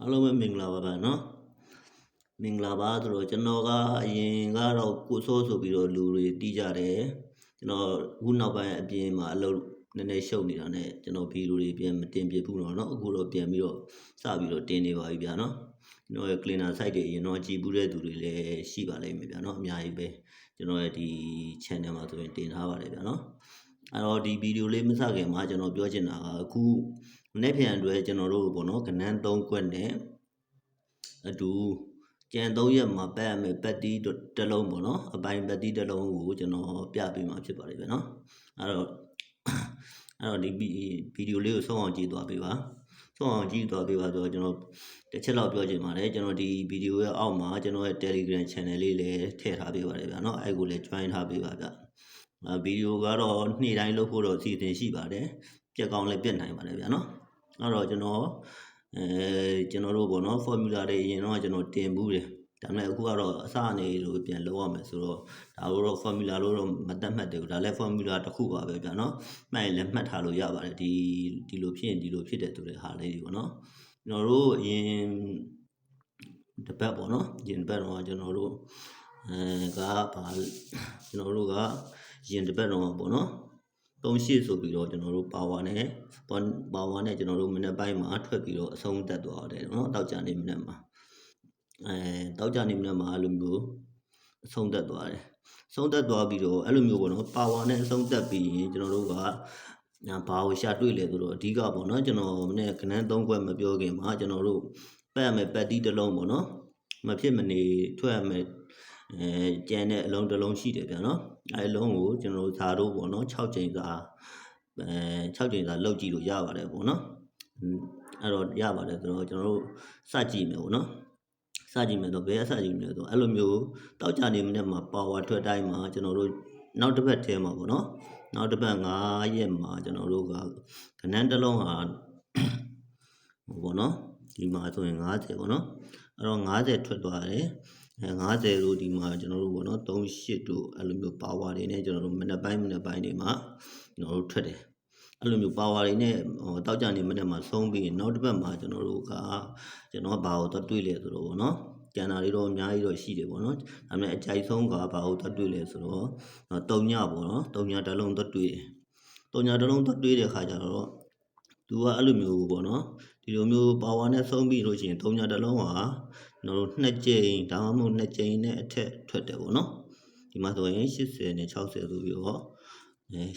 အားလုံးပဲမင်္ဂလာပါဗျာနော်မင်္ဂလာပါဆိုတော့ကျွန်တော်ကအရင်ကတော့ကိုစောဆိုပြီးတော့လူတွေတီးကြတယ်ကျွန်တော်အခုနောက်ပိုင်းအပြင်မှာအလုပ်နည်းနည်းရှုပ်နေတာနဲ့ကျွန်တော်ဗီဒီယိုတွေပြန်မတင်ပြဘူးတော့နော်အခုတော့ပြန်ပြီးတော့စပြီးတော့တင်နေပါပြီဗျာနော်ကျွန်တော်ရဲ့ cleaner site တွေအရင်တော့ကြည်ပူးတဲ့သူတွေလည်းရှိပါလိမ့်မယ်ဗျာနော်အများကြီးပဲကျွန်တော်ရဲ့ဒီ channel မှာဆိုရင်တင်ထားပါတယ်ဗျာနော်အဲ့တော့ဒီဗီဒီယိုလေးမစခင်မှာကျွန်တော်ပြောချင်တာကအခုနေ့ပြန်အတွက်ကျွန်တော်တို့ပေါ့နော်ကဏ္ဍ3ခွက်နဲ့အတူကျန်3ရက်မှာပတ်ရမယ်ပတ်တီးတစ်လုံးပေါ့နော်အပိုင်းပတ်တီးတစ်လုံးကိုကျွန်တော်ပြပေးမှာဖြစ်ပါတယ်ဗျာနော်အဲ့တော့ဒီဗီဒီယိုလေးကိုဆုံးအောင်ကြည့်သွားပေးပါဆုံးအောင်ကြည့်သွားပေးပါဆိုတော့ကျွန်တော်တစ်ချက်လောက်ပြောချင်ပါတယ်ကျွန်တော်ဒီဗီဒီယိုရဲ့အောက်မှာကျွန်တော်ရဲ့ Telegram channel လေးလည်းထည့်ထားပေးပါတယ်ဗျာနော်အဲ့ကိုလည်း join ထားပေးပါဗျဗီဒီယိုကတော့နေ့တိုင်းလုပ်ဖို့တော့အစီအစဉ်ရှိပါတယ်ပြက်ကောင်းလည်းပြက်နိုင်ပါတယ်ဗျာနော်အဲ့တော့ကျွန်တော်တို့ပေါ့နော် formula တွေအရင်တော့ကျွန်တော်တင်ဘူးတယ်ဒါပေမဲ့အခုကတော့အစအနေလို့ပြန်လုပ်ရမယ်ဆိုတော့ဒါတော့ formula လို့တော့မတတ်မှတ်တယ်ဘူးဒါလည်း formula တစ်ခုပါပဲဗျာနော်မှတ်ရင်လည်းမှတ်ထားလို့ရပါတယ်ဒီလိုဖြစ်ရင်ဒီလိုဖြစ်တယ်ဆိုတဲ့ဟာလေးတွေပေါ့နော်ကျွန်တော်တို့အရင်တပတ်ပေါ့နော်အရင်တပတ်တော့ကျွန်တော်တို့ရင်တပတ်တော့ပေါ့နော်38ဆိုပြီးတော့ကျွန်တော်တို့ power နဲ့ကျွန်တော်တို့မနေ့ပိုင်းမှာထွက်ပြီးတော့အဆုံးသက်သွားတယ်เนาะတောက်ကြနေမနေ့မှာတောက်ကြနေမနေ့မှာအဲ့လိုမျိုးအဆုံးသက်သွားတယ်ဆုံးသက်သွားပြီးတော့အဲ့လိုမျိုးပေါ့နော် power နဲ့အဆုံးသက်ပြီးရင်ကျွန်တော်တို့ကဘာကိုရှာတွေ့လဲဆိုတော့အဓိကပေါ့နော်ကျွန်တော်မနေ့ကဏ္ဍ3ခွက်မပြောခင်မှာကျွန်တော်တို့ပတ်ရမယ်ပတ်တီးတစ်လုံးပေါ့နော်မဖြစ်မနေထွက်ရမယ်ကျန်တဲ့အလုံးတစ်လုံးရှိတယ်ဗျာနော်အဲအလုံးကိုကျွန်တော်တို့ဇာတို့ပေါ့နော်6ချိန်စာ6ချိန်စာလောက်ကြည့်လို့ရပါတယ်ပေါ့နော်အဲ့တော့ရပါတယ်ဆိုတော့ကျွန်တော်တို့စကြည့်မယ်ပေါ့နော်စကြည့်မယ်တော့ဘယ်ကစကြည့်မလဲဆိုအဲ့လိုမျိုးတောက်ကြနေမနေ့မှာ power ထွက်တိုင်းမှာကျွန်တော်တို့နောက်တစ်ပတ်ထဲမှာပေါ့နော်နောက်တစ်ပတ်9ရက်မှာကျွန်တော်တို့ကကဏ္ဍတစ်လုံးဟာပေါ့နော်ဒီမှာဆိုရင်50ပေါ့နော်အဲ့တော့50ထွက်သွားတယ်50တို့ဒီမှာကျွန်တော်တို့ပေါ့နော်38တို့အဲ့လိုမျိုး power တွေနဲ့ကျွန်တော်တို့မနေ့ပိုင်းတွေမှာကျွန်တော်တို့ထွက်တယ်အဲ့လိုမျိုး power တွေနဲ့တောက်ကြနေမနေ့မှာဆုံးပြီးနောက်တစ်ပတ်မှာကျွန်တော်တို့ကဘာကိုတော့တွေးလဲဆိုတော့ပေါ့နော်ကျန်တာတွေတော့အများကြီးတော့ရှိတယ်ပေါ့နော်ဒါပေမဲ့အကြိုက်ဆုံးကဘာကိုတော့တွေးလဲဆိုတော့3ညပေါ့နော်3ညတစ်လုံးတော့တွေးတယ်3ညတစ်လုံးတော့တွေးတဲ့ခါကျတော့သူကအဲ့လိုမျိုးပေါ့နော်ဒီလိုမျိုး power နဲ့ဆုံးပြီးလို့ရှိရင်3ညတစ်လုံးဟာကျွန်တော်တို့2ကြိမ်ဒါမှမဟုတ်2ကြိမ်နဲ့အထက်ထွက်တယ်ပေါ့နော်ဒီမှာဆိုရင်80နဲ့60ဆိုပြီးတော့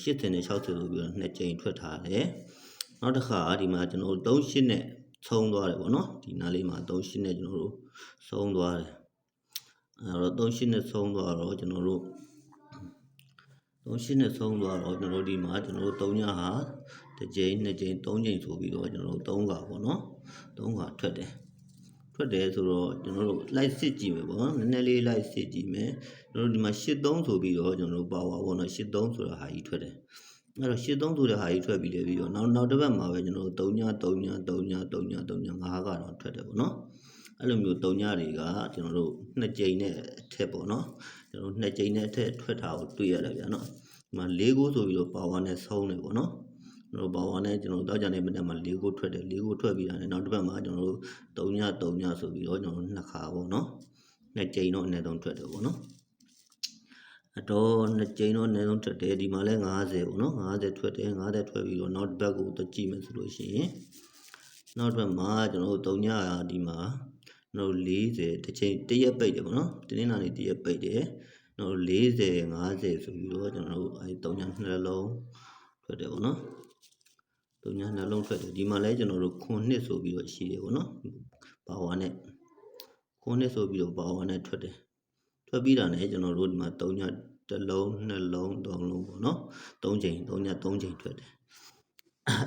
80နဲ့60ဆိုပြီးတော့2ကြိမ်ထွက်ထားတယ်နောက်တစ်ခါဒီမှာကျွန်တော်တို့38နဲ့ဆုံးသွားတယ်ပေါ့နော်ဒီနားလေးမှာ38နဲ့ကျွန်တော်တို့ဆုံးသွားတယ်အဲ့တော့38နဲ့ဆုံးသွားတော့ကျွန်တော်တို့38နဲ့ဆုံးသွားတော့ကျွန်တော်ဒီမှာကျွန်တော်တို့3ညဟာ1ကြိမ်2ကြိမ်3ကြိမ်ဆိုပြီးတော့ကျွန်တော်တို့3ခါပေါ့နော်3ခါထွက်တယ်ဆိုတော့ကျွန်တော်တို့လိုက်စစ်ကြည့်မယ်ပေါ့နော်နည်းနည်းလေးလိုက်စစ်ကြည့်မယ်ကျွန်တော်တို့ဒီမှာ83ဆိုပြီးတော့ကျွန်တော်တို့ပါဝါပေါ့နော်83ဆိုတာဟာကြီးထွက်တယ်အဲ့တော့83ဆိုတဲ့ဟာကြီးထွက်ပြီးလေပြီးတော့နောက်တစ်ပတ်မှာပဲကျွန်တော်တို့3ည5ကတော့ထွက်တယ်ပေါ့နော်အဲ့လိုမျိုး3ညတွေကကျွန်တော်တို့2ကြိမ်နဲ့အထက်ပေါ့နော်ကျွန်တော်တို့2ကြိမ်နဲ့အထက်ထွက်တာကိုတွေ့ရတယ်ဗျာနော်ဒီမှာ4ကိုဆိုပြီးတော့ပါဝါနဲ့ဆုံးတယ်ပေါ့နော်ကျွန်တော်ပါဝါနဲ့ကျွန်တော်တောက်ကြနေမနေ့မှာ4ကိုထွက်တယ်4ကိုထွက်ပြီးတာနဲ့နောက်တစ်ပတ်မှာကျွန်တော်တို့3ညဆိုပြီးတော့ကျွန်တော်တို့2ခါပေါ့နော်2ကြိမ်တော့အနည်းဆုံးထွက်တယ်ပေါ့နော်အတော့2ကြိမ်တော့အနည်းဆုံးထွက်တယ်ဒီမှာလဲ50ပေါ့နော်50ထွက်တယ်50ထွက်ပြီးတော့နောက်တစ်ပတ်ကိုတော့ကြည့်မယ်ဆိုလို့ရှိရင်နောက်တစ်ပတ်မှာကျွန်တော်တို့3ညဒီမှာကျွန်တော်40တစ်ချိန်တရက်ပိတ်တယ်ပေါ့နော်တင်းနေတာနေတရက်ပိတ်တယ်ကျွန်တော်40 50ဆိုပြီးတော့ကျွန်တော်တို့အဲ3ညနှလုံးထွက်တယ်ပေါ့နော်3ညနှလုံးထွက်တယ်ဒီမှာလဲကျွန်တော်တို့9နှစ်ဆိုပြီးတော့ရှိတယ်ပေါ့နော်ပါဝါနဲ့9နှစ်ဆိုပြီးတော့ပါဝါနဲ့ထွက်တယ်ထွက်ပြီးတာနဲ့ကျွန်တော်တို့ဒီမှာ3ညတစ်လုံး2လုံး3လုံးပေါ့နော်3ချိန်3ည3ချိန်ထွက်တယ်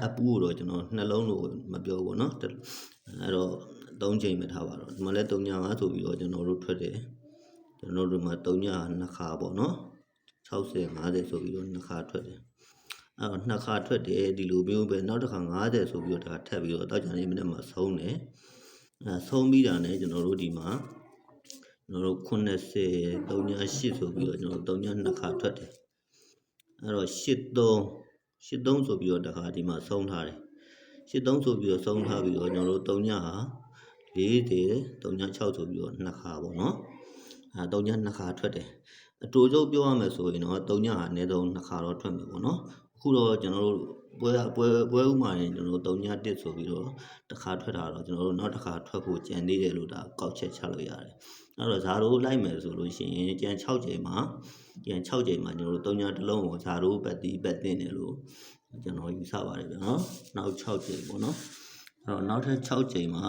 အပူတော့ကျွန်တော်2လုံးလို့မပြောဘူးเนาะအဲ့တော့3ချိန်ပဲထားပါတော့ဒီမှာလဲ3ည5ဆိုပြီးတော့ကျွန်တော်တို့ထွက်တယ်ကျွန်တော်တို့မှာ3ည2ခါပေါ့เนาะ60 50ဆိုပြီးတော့2ခါထွက်တယ်အဲ့တော့2ခါထွက်တယ်ဒီလိုမျိုးပဲနောက်တစ်ခါ50ဆိုပြီးတော့ဒါထပ်ပြီးတော့တောက်ကြနေမနေ့မှာဆုံးတယ်ဆုံးပြီးတာနဲ့ကျွန်တော်တို့ဒီမှာကျွန်တော်တို့80 3ည8ဆိုပြီးတော့ကျွန်တော်3ည2ခါထွက်တယ်အဲ့တော့83ဆိုပြီးတော့တခါဒီမှာဆုံးထားတယ်83ဆိုပြီးတော့ဆုံးထားပြီးတော့ကျွန်တော်တို့3ညဟာ 4036ဆိုပြီးတော့2ခါပေါ့နော်3ည2ခါထွက်တယ်အတူချုပ်ပြောရမယ်ဆိုရင်တော့3ညအနည်းဆုံး2ခါတော့ထွက်မယ်ပေါ့နော်အခုတော့ကျွန်တော်တို့ပွဲဥမာရင်ကျွန်တော်တို့3ည1ဆိုပြီးတော့တစ်ခါထွက်တာတော့ကျွန်တော်တို့နောက်တစ်ခါထွက်ဖို့ကြံသေးတယ်လို့ဒါကောက်ချက်ချလို့ရတယ်အဲ့တော့ဇာရိုးလိုက်မယ်ဆိုလို့ရှိရင်ကြံ6ချိန်မှာကျွန်တော်တို့3ညတစ်လုံးကိုဇာရိုးပတ်တင်တယ်လို့ကျွန်တော်ယူဆပါတယ်ဗျာနော်နောက်6ချိန်ပေါ့နော်အဲ့တော့နောက်ထပ်6ချိန်မှာ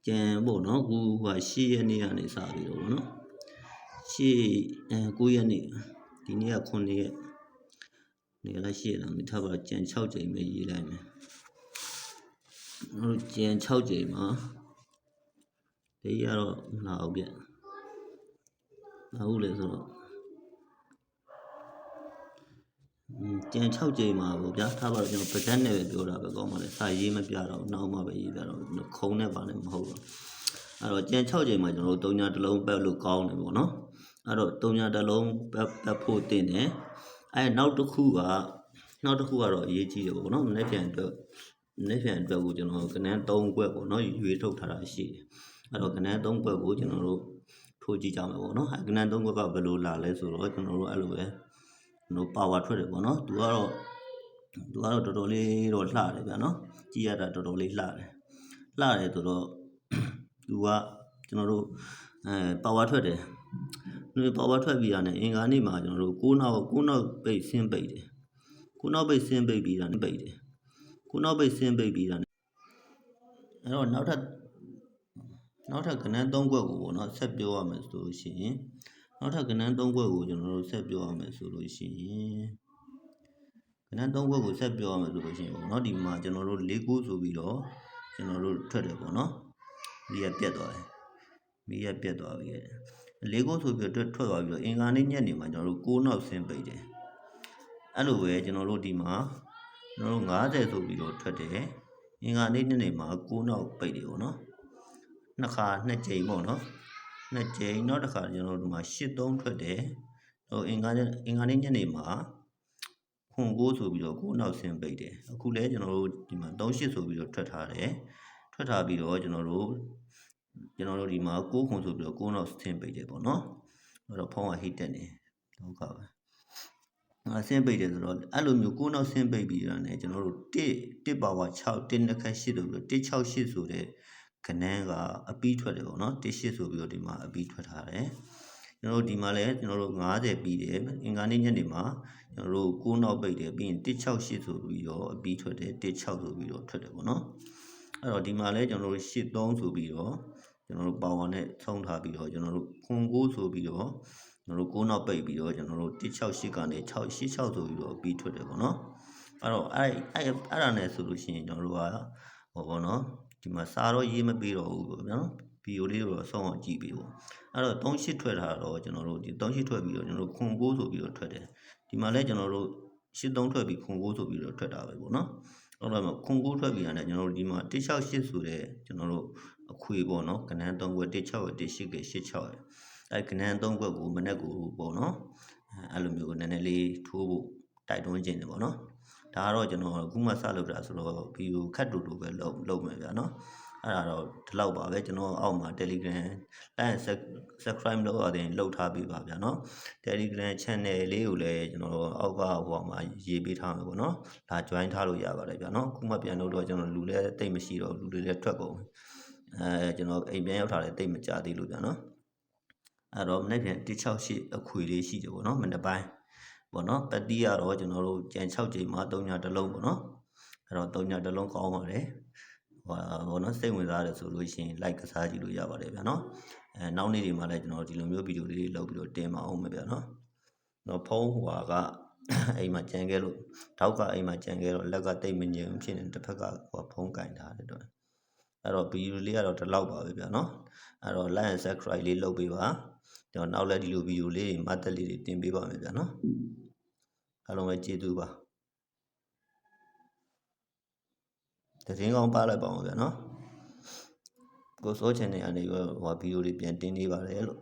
ကြံပေါ့နော်ခုက10ရက်နေ့ကနေစပြီးတော့ပေါ့နော်9ရက်နေ့ဒီနေ့က9ရက်နေရာရှိရတာမိထားပါကြံ6ချိန်ပဲရေးလိုက်မယ်တို့ကြံ6ချိန်မှာဒီရတော့မလာဘူးဗျဟုတ်လေဆိုတော့ကြံ6ချိန်မှာပေါ့ဗျာထားပါတော့ကျွန်တော်ပကတ်နဲ့ပဲပြောတာပဲကောင်းပါလေစာရေးမပြတော့နောက်မှပဲရေးပြတော့ခုံနဲ့ပါလည်းမဟုတ်တော့အဲ့တော့ကြံ6ချိန်မှာကျွန်တော်တို့3ညတစ်လုံးပတ်လို့ကောင်းတယ်ပေါ့နော်အဲ့တော့3ညတစ်လုံးပတ်ဖို့တင်တယ်အဲ့နောက်တစ်ခုကတော့အရေးကြီးတယ်ပေါ့နော်မနေ့ပြန်အတွက်ကိုကျွန်တော်ကနန်း3ခွက်ပေါ့နော်ရွေးထုတ်ထားတာရှိတယ်အဲ့တော့ကနန်း3ခွက်ကိုကျွန်တော်တို့ထိုးကြည့်ကြမယ်ပေါ့နော်ကနန်း3ခွက်ကဘယ်လိုလာလဲဆိုတော့ကျွန်တော်တို့အဲ့လိုပဲပါဝါထွက်တယ်ပေါ့နော်သူကတော့တော်တော်လေးတော့လှတယ်ဗျာနော်ကြည့်ရတာတော်တော်လေးလှတယ်ဆိုတော့သူကကျွန်တော်တို့ပါဝါထွက်တယ်ပါဝါထွက်ပြီးတာနဲ့အင်္ဂါနေ့မှာကျွန်တော်တို့9နောက်ပိတ်ဆင်းပိတ်တယ်9နောက်ပိတ်ဆင်းပိတ်ပြီးတာနဲ့ပိတ်တယ်9နောက်ပိတ်ဆင်းပိတ်ပြီးတာနဲ့အဲ့တော့နောက်ထပ်ကနန်း3ခွက်ကိုပေါ့နော်ဆက်ပြောရမယ်ဆိုလို့ရှိရင်နောက်ထပ်ကနန်း3ခွက်ကိုကျွန်တော်တို့ဆက်ပြောရမယ်ဆိုလို့ရှိရင်ကနန်း3ခွက်ကိုဆက်ပြောရမယ်ဆိုလို့ရှိရင်ပေါ့နော်ဒီမှာကျွန်တော်တို့4ခုဆိုပြီးတော့ကျွန်တော်တို့ထွက်တယ်ပေါ့နော်မီးရပြတ်သွားပြီ4ခုဆိုပြီးတော့ထွက်သွားပြီးတော့အင်္ဂါနေ့ညနေမှာကျွန်တော်တို့9နောက်ဆင်းပိတ်တယ်အဲ့လိုပဲကျွန်တော်တို့ဒီမှာကျွန်တော်တို့50ဆိုပြီးတော့ထွက်တယ်အင်္ဂါနေ့ညနေမှာ9နောက်ပိတ်တယ်ပေါ့နော်2ခါ2ကြိမ်ပေါ့နော်2ကြိမ်နောက်တစ်ခါကျွန်တော်တို့ဒီမှာ83ထွက်တယ်ဟိုအင်္ဂါနေ့ညနေမှာခွန်9ဆိုပြီးတော့9နောက်ဆင်းပိတ်တယ်အခုလဲကျွန်တော်တို့ဒီမှာ38ဆိုပြီးတော့ထွက်ထားပြီးတော့ကျွန်တော်တို့ဒီမှာ9ခွန်ဆိုပြီးတော့9နောက်ဆင်းပိတ်တယ်ပေါ့နော်အဲ့တော့ဖုန်းကဟိတ်တက်နေဒုက္ခပဲဆင်းပိတ်တယ်ဆိုတော့အဲ့လိုမျိုး9နောက်ဆင်းပိတ်ပြီးတာ ਨੇ ကျွန်တော်တို့1ပါဝါ6 1နှစ်ခက်8ဆိုပြီးတော့168ဆိုတဲ့ကနန်းကအပီးထွက်တယ်ပေါ့နော်18ဆိုပြီးတော့ဒီမှာအပီးထွက်ထားတယ်ကျွန်တော်တို့ဒီမှာလည်းကျွန်တော်တို့50ပြီးတယ်အင်္ဂါနေ့ညနေမှာကျွန်တော်တို့9နောက်ပိတ်တယ်ပြီးရင်168ဆိုပြီးတော့အပီးထွက်တယ်16ဆိုပြီးတော့ထွက်တယ်ပေါ့နော်အဲ့တော့ဒီမှာလည်းကျွန်တော်တို့83ဆိုပြီးတော့ကျွန်တော်တို့ပါဝါနဲ့ဆုံးထားပြီးတော့ကျွန်တော်တို့ခွန်9ဆိုပြီးတော့ကျွန်တော်တို့9နောက်ပိတ်ပြီးတော့ကျွန်တော်တို့168ကနေ686ဆိုပြီးတော့အပီးထွက်တယ်ပေါ့နော်အဲ့တော့အဲ့ဒါနဲ့ဆိုလို့ရှိရင်ကျွန်တော်တို့ကဟောပေါ့နော်ဒီမှာစာတော့ရေးမပေးတော့ဘူးပေါ့နော်ဗီဒီယိုလေးတော့ဆုံးအောင်ကြည့်ပေးပေါ့အဲ့တော့38ထွက်တာတော့ကျွန်တော်တို့ဒီ38ထွက်ပြီးတော့ကျွန်တော်တို့ခွန်9ဆိုပြီးတော့ထွက်တယ်ဒီမှာလည်းကျွန်တော်တို့83ထွက်ပြီးခွန်9ဆိုပြီးတော့ထွက်တာပဲပေါ့နော်အဲ့တော့ခွန်9ထွက်ပြီးရတယ်ကျွန်တော်တို့ဒီမှာ168ဆိုတဲ့ကျွန်တော်တို့အခွေပေါ့နော်ကနန်း3ခွက်16ရ18က86ရအဲ့ကနန်း3ခွက်ကိုမနေ့ကိုပေါ့နော်အဲ့လိုမျိုးနည်းနည်းလေးထိုးဖို့တိုက်တွန်းခြင်းတယ်ပေါ့နော်ဒါကတော့ကျွန်တော်အခုမှစလုပ်တာဆိုတော့ဗီဒီယိုခတ်တူပဲလုပ်မယ်ဗျာနော်အဲ့ဒါတော့ဒီလောက်ပါပဲကျွန်တော်အောက်မှာ Telegram like subscribe လုပ်ရတယ်လုပ်ထားပေးပါဗျာနော် Telegram channel လေးကိုလည်းကျွန်တော်အောက်ကဟိုမှာရေးပေးထားမယ်ပေါ့နော်ဒါ join ထားလို့ရပါတယ်ဗျာနော်အခုမှပြန်လို့တော့ကျွန်တော်လူလည်းတိတ်မရှိတော့လူတွေလည်းထွက်ကုန်ကျွန်တော်အိမ်ပြန်ရောက်ထားတယ်တိတ်မကြသေးလို့ဗျာနော်အဲ့တော့မနေ့ပြန်168အခွေလေးရှိတယ်ပေါ့နော်မနေ့ပိုင်းပေါ့နော်ပတ်တီးကတော့ကျွန်တော်တို့ကြံ6ချိန်မှာ3ညတစ်လုံးပေါ့နော်အဲ့တော့3ညတစ်လုံးကောင်းပါတယ်ဘောနော်စိတ်ဝင်စားတယ်ဆိုလို့ရှိရင် like ကစားကြည့်လို့ရပါတယ်ဗျာနော်နောက်နေ့တွေမှာလည်းကျွန်တော်ဒီလိုမျိုးဗီဒီယိုလေးလုပ်ပြီးတော့တင်ပါအောင်မယ်ဗျာနော်တော့ဖုန်းဟိုကအိမ်မှာကြံခဲ့လို့ထောက်ကအိမ်မှာကြံခဲ့တော့လက်ကတိတ်မငြိမ်ဖြစ်နေတစ်ဖက်ကဖုန်းကင်ထားတယ်တော့အဲ့တော့ဗီဒီယိုလေးကတော့ဒီလောက်ပါပဲဗျာနော်အဲ့တော့ like and subscribe လေးလုပ်ပေးပါကျွန်တော်နောက်လည်းဒီလိုဗီဒီယိုလေးမှတ်သက်လေးတွေတင်ပေးပါမယ်ဗျာနော်အားလုံးပဲကျေးဇူးပါသတင်းကောင်းပါလိုက်ပါအောင်ဗျာနော်ကိုစိုးချန်နေအနေနဲ့ဟိုဗီဒီယိုလေးပြန်တင်နေပါတယ်လို့